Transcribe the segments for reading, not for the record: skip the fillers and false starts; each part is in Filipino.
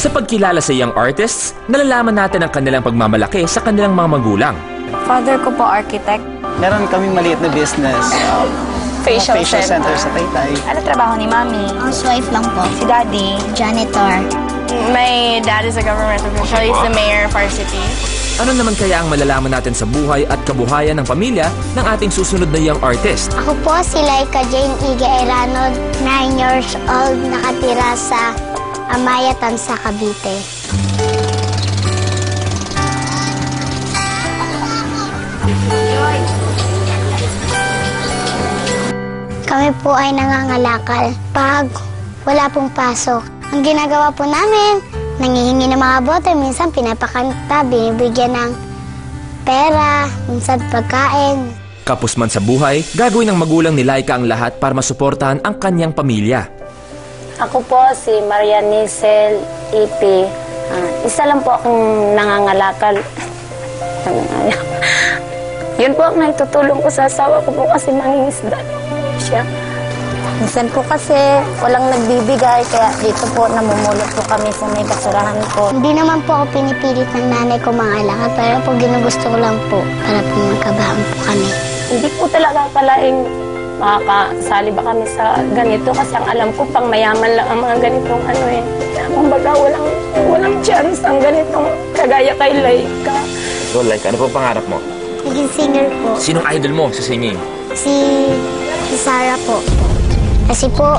Sa pagkilala sa young artists, nalalaman natin ang kanilang pagmamalaki sa kanilang mga magulang. Father ko po, architect. Meron kaming maliit na business. Facial center sa Taytay. Ano trabaho ni Mami? Housewife lang po. Si Daddy? Janitor. My dad is a government official. He's the mayor of our city. Ano naman kaya ang malalaman natin sa buhay at kabuhayan ng pamilya ng ating susunod na young artist? Ako po si Laika Jane Iga Erano, 9 years old, nakatira sa Amayatan sa Cavite. Kami po ay nangangalakal pag wala pong pasok. Ang ginagawa po namin, nangihingi ng mga bote, minsan pinapakanta, binibigyan ng pera, minsan pagkain. Kapos man sa buhay, gagawin ng magulang ni Laika ang lahat para masuportahan ang kanyang pamilya. Ako po si Maria Nisel Ipi. Isa lang po akong nangangalakal. Yun po ang naitutulong ko sa asawa ko po kasi mangingisda siya. Minsan po kasi walang nagbibigay, kaya dito po namumulot po kami sa may basurahan po. Hindi naman po ako pinipilit ng nanay ko mga alakad, pero po ginugusto ko lang po para po magkabahan po kami. Hindi ko talaga akalaing makakasali ba kami sa ganito kasi ang alam ko pang mayaman lang ang mga ganitong ano eh. Kumbaga walang chance ang ganitong kagaya kay Laika. So Laika, ano po pangarap mo? Naging singer po. Sinong idol mo sa singing? Si Sarah po. Kasi po,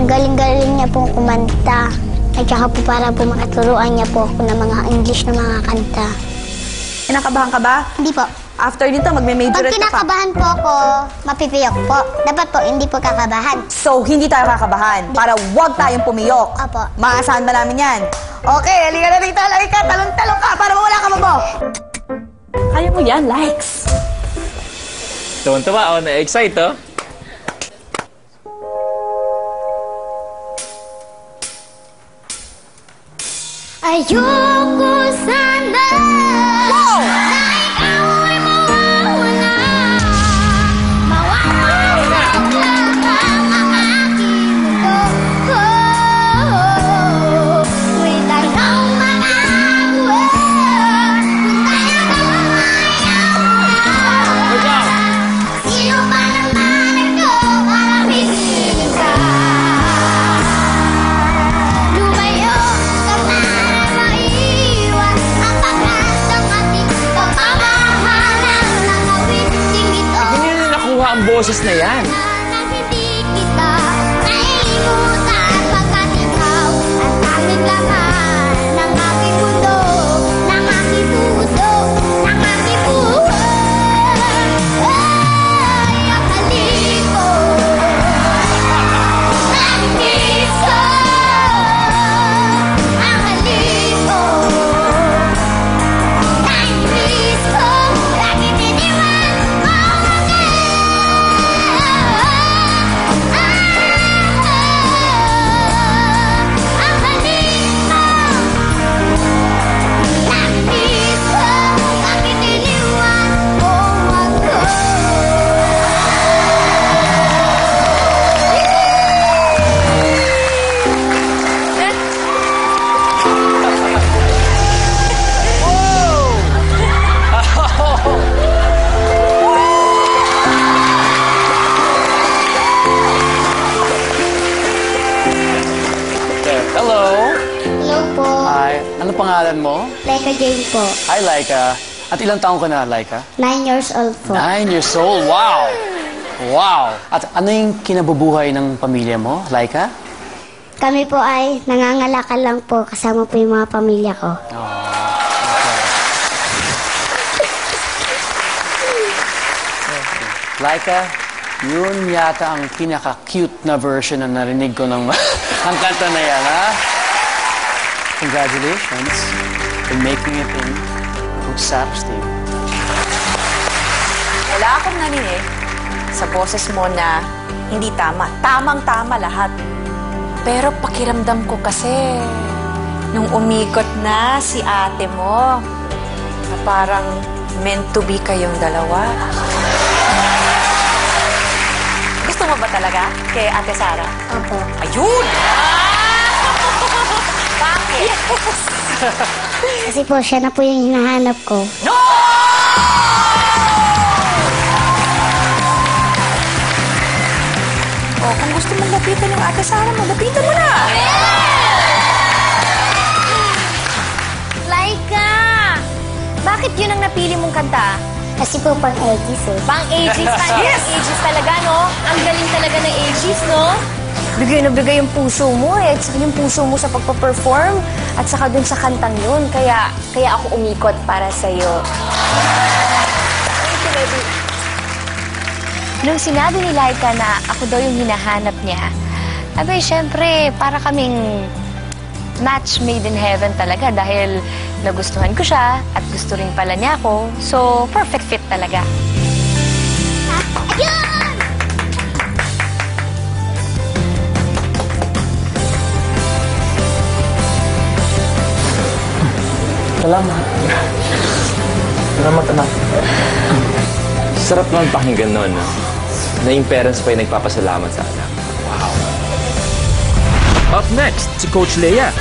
ang galing-galing niya pong kumanta. At saka po para po makaturuan niya po ako ng mga English na mga kanta. Kinakabahan ka ba? Hindi po. After nito, Pag magme-majorette ka pa. kinakabahan po ako, mapipiyok po. Dapat po, hindi po kakabahan. So, hindi tayo kakabahan para wag tayong pumiyok. Opo. Maasahan ba namin yan? Okay, halika na rito, Laika. Talong-talong ka para mawala ka mo. Kaya mo yan, likes. Tuwan-tuwa, na-excite, oh. Ayoko sana na ikaw ay mawawala. Mawawala ang aking mundo. May tanaw man ako, kung kaya ka mayaw. Sino ba naman ako para pipili ka? Lumayo ka na. Ang boses na yan. Hindi kita naimutan pagkat ikaw ang tanging laman ng aking mundo, ng aking puso, ng aking buhay. Ay, ang kaliko, nag-miss ko, ang kaliko, nag-miss ko, lagi tiniwan mo ako. Hello. Hello po. Hi. Ano pangalan mo? Laika Jane po. Hi, Laika. At ilang taong ka na, Laika? 9 years old po. 9 years old. Wow! Wow! At ano yung kinabubuhay ng pamilya mo, Laika? Kami po ay nangangalakal lang po kasama po yung mga pamilya ko. Laika, yun yata ang pinaka-cute na version na narinig ko ng ang kanta na yan, ha? Congratulations for making it in Saps team. Wala akong narinig sa boses mo na hindi tama. Tamang-tama lahat. Pero pakiramdam ko kasi nung umikot na si ate mo, na parang meant to be kayong dalawa. Gusto mo ba talaga kay Ate Sara? Opo. Ayun! Bakit? Kasi po, siya na po yung hinahanap ko. Oh, kung gusto mong lapitan yung Ate Sara mo, lapitan mo na! Laika! Bakit yun ang napili mong kanta? Kasi po pang 80s eh. Pang ages, yes! Ages talaga, no? Ang galing talaga ng ages, no? Bigay na bigay yung puso mo eh. At saka yung puso mo sa pagpa-perform. At saka dun sa kantang yun. Kaya ako umikot para sa'yo. Thank you, baby. Nung sinabi ni Laika na ako daw yung hinahanap niya, abay, syempre, para kaming match made in heaven talaga dahil nagustuhan ko siya at gusto rin pala niya ako. So, perfect fit talaga. Ayun! Salamat. Salamat, anak. Sarap naman pakinggan nun, no? Na yung parents pa yung nagpapasalamat sa anak. Wow. Up next, si Coach Leia.